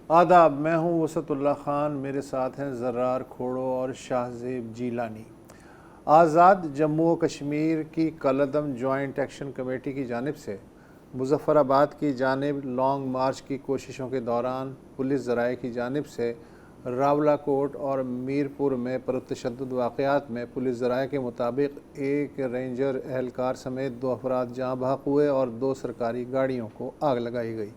آداب، میں ہوں وسعت اللہ خان، میرے ساتھ ہیں زرار کھوڑو اور شاہ زیب جیلانی۔ آزاد جموں و کشمیر کی کالعدم جوائنٹ ایکشن کمیٹی کی جانب سے مظفر آباد کی جانب لانگ مارچ کی کوششوں کے دوران پولیس ذرائع کی جانب سے راولہ کوٹ اور میرپور میں پرتشدد واقعات میں پولیس ذرائع کے مطابق ایک رینجر اہلکار سمیت 2 افراد جاں بحق ہوئے اور 2 سرکاری گاڑیوں کو آگ لگائی گئی۔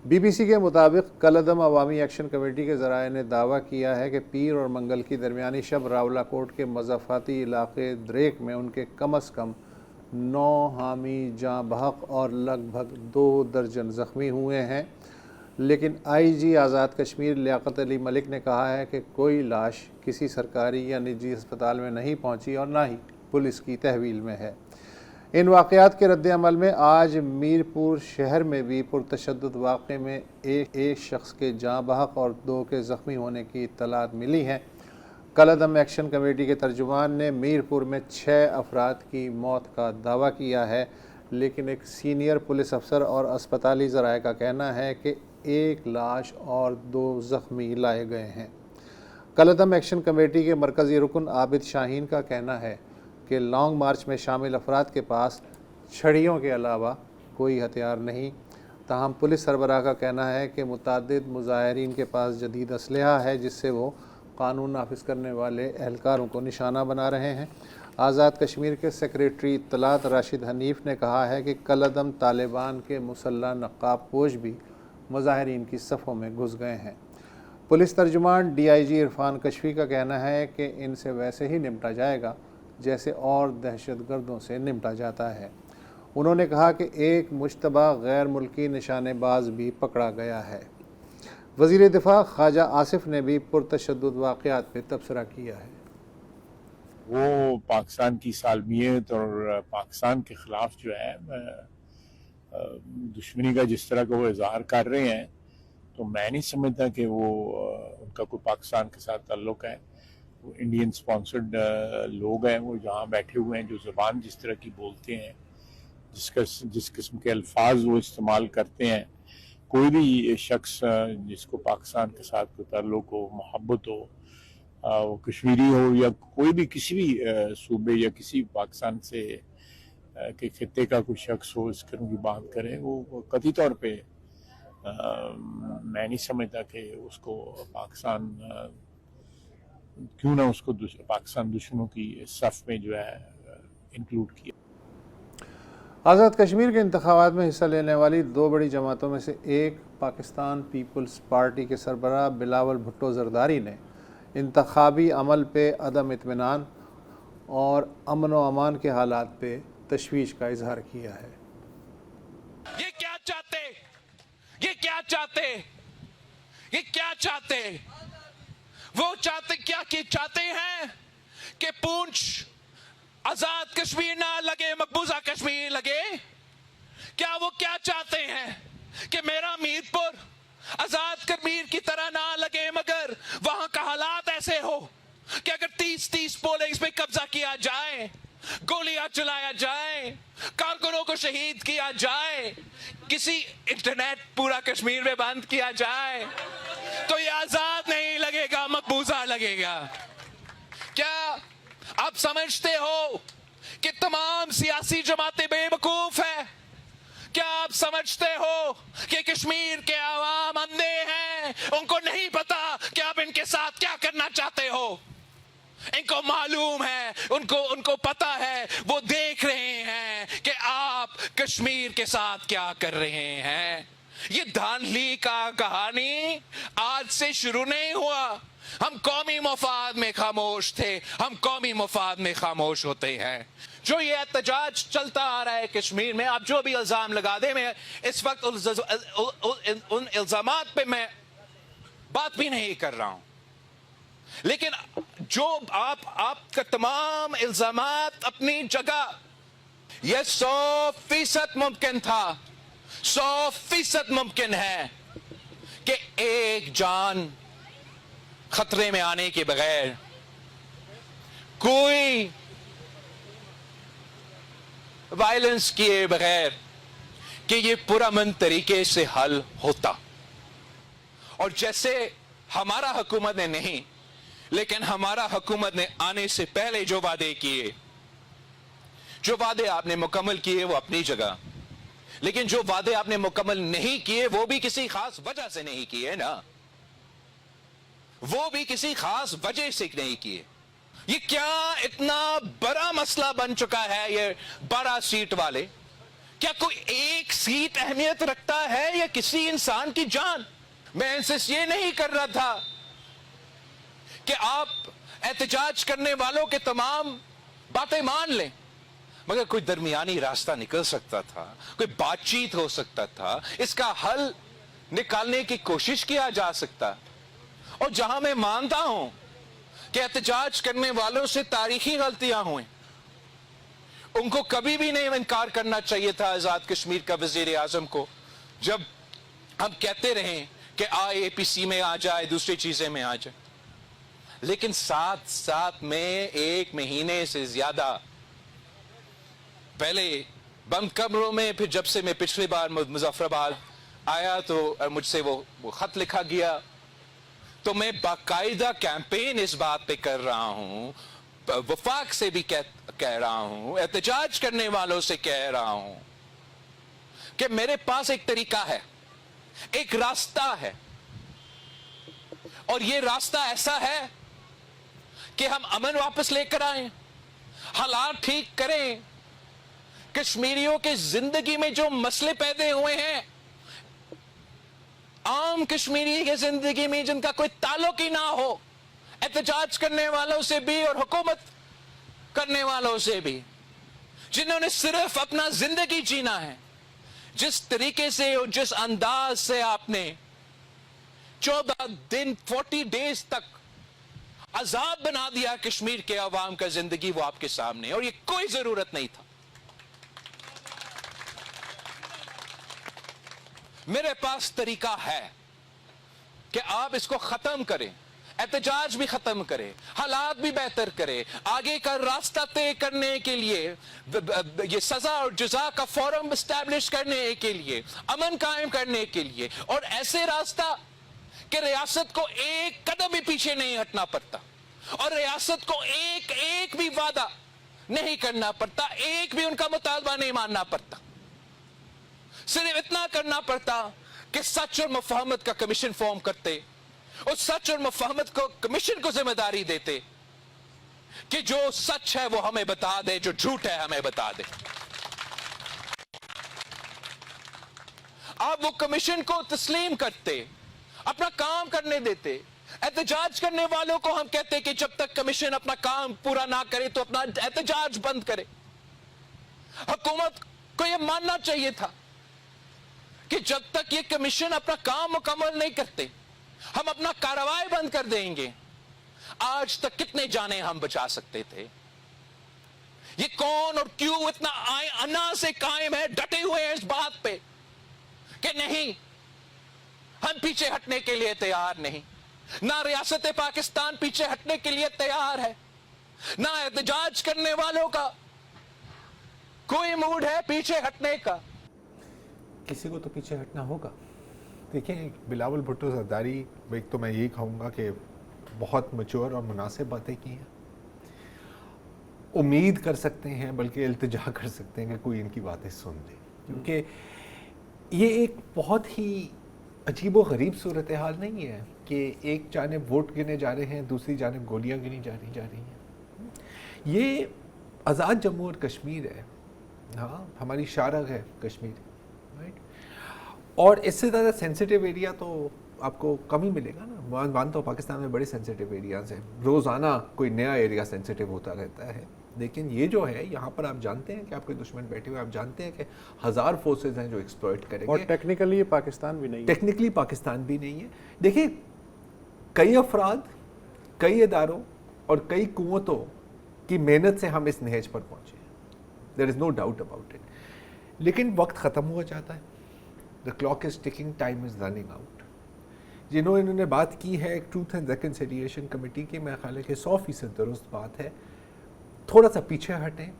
بی بی سی کے مطابق کالعدم عوامی ایکشن کمیٹی کے ذرائع نے دعویٰ کیا ہے کہ پیر اور منگل کی درمیانی شب راولہ کوٹ کے مضافاتی علاقے دریک میں ان کے کم از کم 9 حامی جاں بحق اور لگ بھگ 2 درجن زخمی ہوئے ہیں، لیکن آئی جی آزاد کشمیر لیاقت علی ملک نے کہا ہے کہ کوئی لاش کسی سرکاری یا نجی ہسپتال میں نہیں پہنچی اور نہ ہی پولیس کی تحویل میں ہے۔ ان واقعات کے رد عمل میں آج میرپور شہر میں بھی پرتشدد واقعے میں ایک شخص کے جاں بحق اور 2 کے زخمی ہونے کی اطلاعات ملی ہیں۔ کالعدم ایکشن کمیٹی کے ترجمان نے میرپور میں 6 افراد کی موت کا دعویٰ کیا ہے، لیکن ایک سینئر پولیس افسر اور اسپتالی ذرائع کا کہنا ہے کہ 1 لاش اور 2 زخمی لائے گئے ہیں۔ کالعدم ایکشن کمیٹی کے مرکزی رکن عابد شاہین کا کہنا ہے کہ لانگ مارچ میں شامل افراد کے پاس چھڑیوں کے علاوہ کوئی ہتھیار نہیں، تاہم پولیس سربراہ کا کہنا ہے کہ متعدد مظاہرین کے پاس جدید اسلحہ ہے جس سے وہ قانون نافذ کرنے والے اہلکاروں کو نشانہ بنا رہے ہیں۔ آزاد کشمیر کے سیکریٹری اطلاعات راشد حنیف نے کہا ہے کہ کالعدم طالبان کے مسلح نقاب پوش بھی مظاہرین کی صفوں میں گھس گئے ہیں۔ پولیس ترجمان ڈی آئی جی عرفان کشفی کا کہنا ہے کہ ان سے ویسے ہی نمٹا جائے گا جیسے اور دہشت گردوں سے نمٹا جاتا ہے۔ انہوں نے کہا کہ ایک مشتبہ غیر ملکی نشانے باز بھی پکڑا گیا ہے۔ وزیر دفاع خواجہ آصف نے بھی پرتشدد واقعات پہ تبصرہ کیا ہے۔ وہ پاکستان کی سالمیت اور پاکستان کے خلاف جو ہے دشمنی کا جس طرح کا وہ اظہار کر رہے ہیں، تو میں نہیں سمجھتا کہ وہ ان کا کوئی پاکستان کے ساتھ تعلق ہے۔ وہ انڈین سپانسرڈ لوگ ہیں، وہ جہاں بیٹھے ہوئے ہیں، جو زبان جس طرح کی بولتے ہیں، جس قسم کے الفاظ وہ استعمال کرتے ہیں، کوئی بھی شخص جس کو پاکستان کے ساتھ کوئی تعلق ہو، محبت ہو، وہ کشمیری ہو یا کوئی بھی کسی بھی صوبے یا کسی پاکستان سے کہ خطے کا کوئی شخص ہو، اس قسم کی بات کرے، وہ قطعی طور پہ میں نہیں سمجھتا کہ اس کو پاکستان کیوں نہ اس کو پاکستان دشمنوں کی صف میں جو ہے انکلوڈ کیا۔ آزاد کشمیر کے انتخابات میں حصہ لینے والی 2 بڑی جماعتوں میں سے ایک پاکستان پیپلز پارٹی کے سربراہ بلاول بھٹو زرداری نے انتخابی عمل پہ عدم اطمینان اور امن و امان کے حالات پہ تشویش کا اظہار کیا ہے۔ یہ کیا چاہتے، یہ کیا چاہتے، یہ کیا چاہتے، وہ چاہتے کیا کہ چاہتے ہیں کہ پونچھ آزاد کشمیر نہ لگے، مقبوضہ کشمیر لگے؟ کیا وہ کیا چاہتے ہیں کہ میرا میرپور آزاد کشمیر کی طرح نہ لگے، مگر وہاں کا حالات ایسے ہو کہ اگر 30 پولنگز پہ قبضہ کیا جائے، گولیاں چلایا جائے، کارکنوں کو شہید کیا جائے، کسی انٹرنیٹ پورا کشمیر میں بند کیا جائے، تو یہ آزاد نہیں لگے گا، مقبوضہ لگے گا؟ کیا آپ سمجھتے ہو کہ تمام سیاسی جماعتیں بے وقوف ہیں؟ کیا آپ سمجھتے ہو کہ کشمیر کے عوام اندھے ہیں؟ ان کو نہیں پتا کہ آپ ان کے ساتھ کیا کرنا چاہتے ہو؟ ان کو معلوم ہے، ان کو پتا ہے، وہ دیکھ رہے ہیں کہ آپ کشمیر کے ساتھ کیا کر رہے ہیں۔ یہ دھاندلی کا کہانی آج سے شروع نہیں ہوا۔ ہم قومی مفاد میں خاموش تھے، ہم قومی مفاد میں خاموش ہوتے ہیں۔ جو یہ احتجاج چلتا آ رہا ہے کشمیر میں، آپ جو بھی الزام لگا دیں، میں اس وقت ان الزامات پہ میں بات بھی نہیں کر رہا ہوں، لیکن جو آپ کا تمام الزامات اپنی جگہ، یہ 100% ممکن تھا، 100% ممکن ہے کہ ایک جان خطرے میں آنے کے بغیر، کوئی وائلنس کیے بغیر، کہ یہ پرامن طریقے سے حل ہوتا۔ اور جیسے ہمارا حکومت نے نہیں، لیکن ہمارا حکومت نے آنے سے پہلے جو وعدے کیے، جو وعدے آپ نے مکمل کیے وہ اپنی جگہ، لیکن جو وعدے آپ نے مکمل نہیں کیے وہ بھی کسی خاص وجہ سے نہیں کیے نا، وہ بھی کسی خاص وجہ سے نہیں کیے. یہ کیا اتنا بڑا مسئلہ بن چکا ہے یہ 12 سیٹ والے؟ کیا کوئی ایک سیٹ اہمیت رکھتا ہے یا کسی انسان کی جان؟ میں انسسٹ یہ نہیں کر رہا تھا کہ آپ احتجاج کرنے والوں کے تمام باتیں مان لیں، مگر کوئی درمیانی راستہ نکل سکتا تھا، کوئی بات چیت ہو سکتا تھا، اس کا حل نکالنے کی کوشش کیا جا سکتا. اور جہاں میں مانتا ہوں کہ احتجاج کرنے والوں سے تاریخی غلطیاں ہوئیں، ان کو کبھی بھی نہیں انکار کرنا چاہیے تھا آزاد کشمیر کا وزیر اعظم کو، جب ہم کہتے رہیں کہ اے پی سی میں آ جائے، دوسری چیزیں میں آ جائے. لیکن ساتھ ساتھ میں 1 مہینے سے زیادہ پہلے بند کمروں میں، پھر جب سے میں پچھلی بار مظفر آباد آیا تو مجھ سے وہ خط لکھا گیا، تو میں باقاعدہ کیمپین اس بات پہ کر رہا ہوں، وفاق سے بھی کہہ رہا ہوں، احتجاج کرنے والوں سے کہہ رہا ہوں کہ میرے پاس ایک طریقہ ہے، ایک راستہ ہے، اور یہ راستہ ایسا ہے کہ ہم امن واپس لے کر آئیں، حالات ٹھیک کریں، کشمیریوں کے زندگی میں جو مسئلے پیدا ہوئے ہیں، عام کشمیری کے زندگی میں جن کا کوئی تعلق ہی نہ ہو، احتجاج کرنے والوں سے بھی اور حکومت کرنے والوں سے بھی، جنہوں نے صرف اپنا زندگی جینا ہے، جس طریقے سے اور جس انداز سے آپ نے 14 دن 40 ڈیز تک عذاب بنا دیا کشمیر کے عوام کا زندگی، وہ آپ کے سامنے، اور یہ کوئی ضرورت نہیں تھا. میرے پاس طریقہ ہے کہ آپ اس کو ختم کریں، احتجاج بھی ختم کریں، حالات بھی بہتر کریں، آگے کا راستہ طے کرنے کے لیے، یہ سزا اور جزا کا فورم اسٹیبلش کرنے کے لیے، امن قائم کرنے کے لیے، اور ایسے راستہ کہ ریاست کو ایک قدم بھی پیچھے نہیں ہٹنا پڑتا، اور ریاست کو ایک بھی وعدہ نہیں کرنا پڑتا، ایک بھی ان کا مطالبہ نہیں ماننا پڑتا. صرف اتنا کرنا پڑتا کہ سچ اور مفاہمت کا کمیشن فارم کرتے، اور سچ اور مفاہمت کو کمیشن کو ذمہ داری دیتے کہ جو سچ ہے وہ ہمیں بتا دے، جو جھوٹ ہے ہمیں بتا دے. آپ وہ کمیشن کو تسلیم کرتے، اپنا کام کرنے دیتے. احتجاج کرنے والوں کو ہم کہتے کہ جب تک کمیشن اپنا کام پورا نہ کرے تو اپنا احتجاج بند کرے. حکومت کو یہ ماننا چاہیے تھا کہ جب تک یہ کمیشن اپنا کام مکمل نہیں کرتے ہم اپنا کارروائی بند کر دیں گے. آج تک کتنے جانیں ہم بچا سکتے تھے؟ یہ کون اور کیوں اتنا انا سے قائم ہے، ڈٹے ہوئے ہیں اس بات پہ کہ نہیں، ہم پیچھے ہٹنے کے لیے تیار نہیں. نہ ریاست پاکستان پیچھے ہٹنے کے لیے تیار ہے، نہ احتجاج کرنے والوں کا کوئی موڈ ہے پیچھے ہٹنے کا. کسی کو تو پیچھے ہٹنا ہوگا. دیکھیں بلاول بھٹو زرداری، ایک تو میں یہی کہوں گا کہ بہت میچور اور مناسب باتیں کی ہیں. امید کر سکتے ہیں، بلکہ التجا کر سکتے ہیں کہ کوئی ان کی باتیں سن لے، کیونکہ یہ ایک بہت ہی عجیب و غریب صورتحال نہیں ہے کہ ایک جانب ووٹ گنے جا رہے ہیں، دوسری جانب گولیاں گنی جا رہی ہیں. یہ آزاد جموں اور کشمیر ہے، ہاں ہماری شارغ ہے کشمیر، رائٹ. اور اس سے زیادہ سینسیٹیو ایریا تو آپ کو کم ہی ملے گا نا. مانتا ہوں پاکستان میں بڑے سینسیٹیو ایریاز ہیں، روزانہ کوئی نیا ایریا سینسیٹیو ہوتا رہتا ہے. لیکن یہ جو ہے یہاں پر آپ جانتے ہیں کہ آپ کے دشمن بیٹھے ہوئے، آپ جانتے ہیں کہ 1000 فورسز ہیں جو ایکسپلوئٹ کریں گے، اور ٹیکنیکلی پاکستان بھی نہیں ہے. ٹیکنیکلی پاکستان بھی نہیں ہے. دیکھیں کئی افراد، کئی اداروں اور کئی قوتوں کی محنت سے ہم اس نہج پر پہنچے ہیں، دیر از نو ڈاؤٹ اباؤٹ اٹ. لیکن وقت ختم ہو جاتا ہے. The clock is taking, time is running out. انہوں نے بات کی ہے ایک ٹروتھ اینڈ ریکنسیلیشن کمیٹی کی، میں خیال ہے کہ 100% درست بات ہے. تھوڑا سا پیچھے ہٹیں،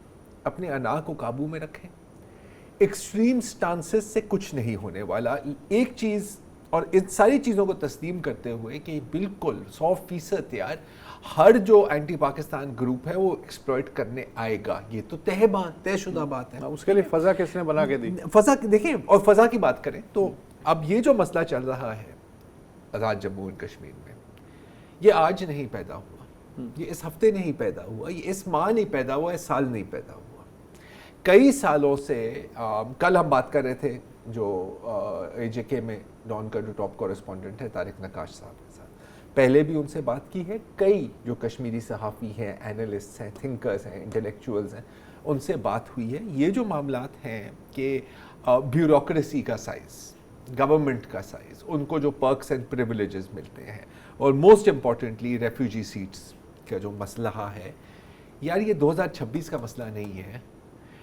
اپنے انا کو قابو میں رکھیں. ایکسٹریم سٹانسز سے کچھ نہیں ہونے والا. ایک چیز اور ان ساری چیزوں کو تسلیم کرتے ہوئے کہ بالکل 100% یار ہر جو اینٹی پاکستان گروپ ہے وہ ایکسپلوئٹ کرنے آئے گا، یہ تو طے شدہ بات ہے. اس کے لیے فضا کس نے بنا کے دی؟ فضا دیکھیں، اور فضا کی بات کریں تو اب یہ جو مسئلہ چل رہا ہے آزاد جموں اینڈ کشمیر میں، یہ آج نہیں پیدا ہوا، یہ اس ہفتے نہیں پیدا ہوا، یہ اس ماہ نہیں پیدا ہوا، اس سال نہیں پیدا ہوا. کئی سالوں سے کل ہم بات کر رہے تھے جو اے جے کے میں ڈان کا جو ٹاپ کورسپونڈنٹ ہے طارق نقاش صاحب کے ساتھ، پہلے بھی ان سے بات کی ہے. کئی جو کشمیری صحافی ہیں، اینالسٹ ہیں، تھنکرز ہیں، انٹلیکچوئلز ہیں، ان سے بات ہوئی ہے. یہ جو معاملات ہیں کہ بیوروکریسی کا سائز، گورنمنٹ کا سائز، ان کو جو پرکس اینڈ پریویلیجز ملتے ہیں، اور موسٹ امپورٹنٹلی ریفیوجی سیٹس کا جو مسئلہ ہے، یار یہ 2026 کا مسئلہ نہیں ہے،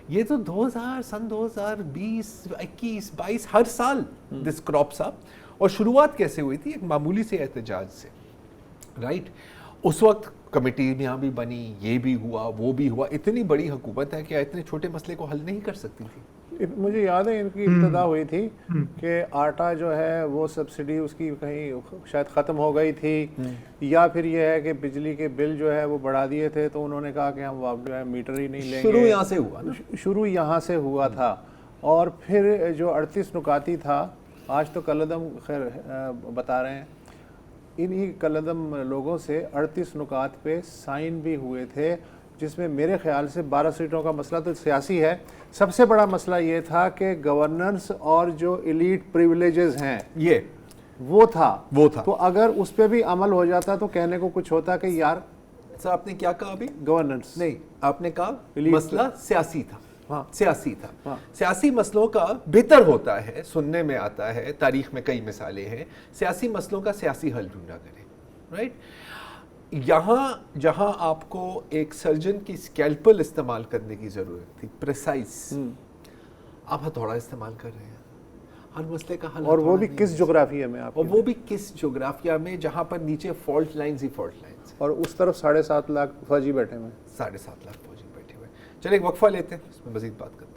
یہ تو 2020 21 22 ہر سال دس کراپس اپ. اور شروعات کیسے ہوئی تھی؟ ایک معمولی سے احتجاج سے، رائٹ. اس وقت کمیٹی یہاں بھی بنی، یہ بھی ہوا، وہ بھی ہوا. اتنی بڑی حکومت ہے کہ اتنے چھوٹے مسئلے کو حل نہیں کر سکتی تھی. مجھے یاد ہے ان کی ابتدا ہوئی تھی کہ آٹا جو ہے وہ سبسڈی اس کی کہیں شاید ختم ہو گئی تھی، یا پھر یہ ہے کہ بجلی کے بل جو ہے وہ بڑھا دیے تھے، تو انہوں نے کہا کہ ہم جو ہے میٹر ہی نہیں لیں گے. شروع یہاں سے ہوا نا، شروع یہاں سے ہوا تھا. اور پھر جو 38 نکاتی تھا، آج تو کالعدم خیر بتا رہے ہیں، انہی کالعدم لوگوں سے 38 نکات پہ سائن بھی ہوئے تھے، جس میں میرے خیال سے 12 سیٹوں کا مسئلہ تو سیاسی ہے. سب سے بڑا مسئلہ یہ تھا کہ گورننس اور جو ایلیٹ پریویلیجز ہیں یہ وہ تھا. تو اگر اس پہ بھی عمل ہو جاتا تو کہنے کو کچھ ہوتا کہ یار سر آپ نے کیا کہا ابھی؟ گورننس نہیں، آپ نے کہا Elite مسئلہ سیاسی تھا. ہاں سیاسی تھا. ہاں. سیاسی مسئلوں کا بہتر ہوتا ہے، سننے میں آتا ہے، تاریخ میں کئی مثالیں ہیں، سیاسی مسئلوں کا سیاسی حل ڈھونڈا کریں، رائٹ. یہاں جہاں آپ کو ایک سرجن کی اسکیلپل استعمال کرنے کی ضرورت تھی، پریسائز، آپ ہتھوڑا استعمال کر رہے ہیں. ہر مسئلے کا حل، اور وہ بھی کس جغرافیہ میں، آپ اور وہ بھی کس جغرافیہ میں جہاں پر نیچے فالٹ لائنز ہی فالٹ لائنز، اور اس طرف 7.5 لاکھ فوجی بیٹھے ہوئے. 7.5 لاکھ فوجی بیٹھے ہوئے. چلیں ایک وقفہ لیتے ہیں، اس میں مزید بات کرتے ہیں.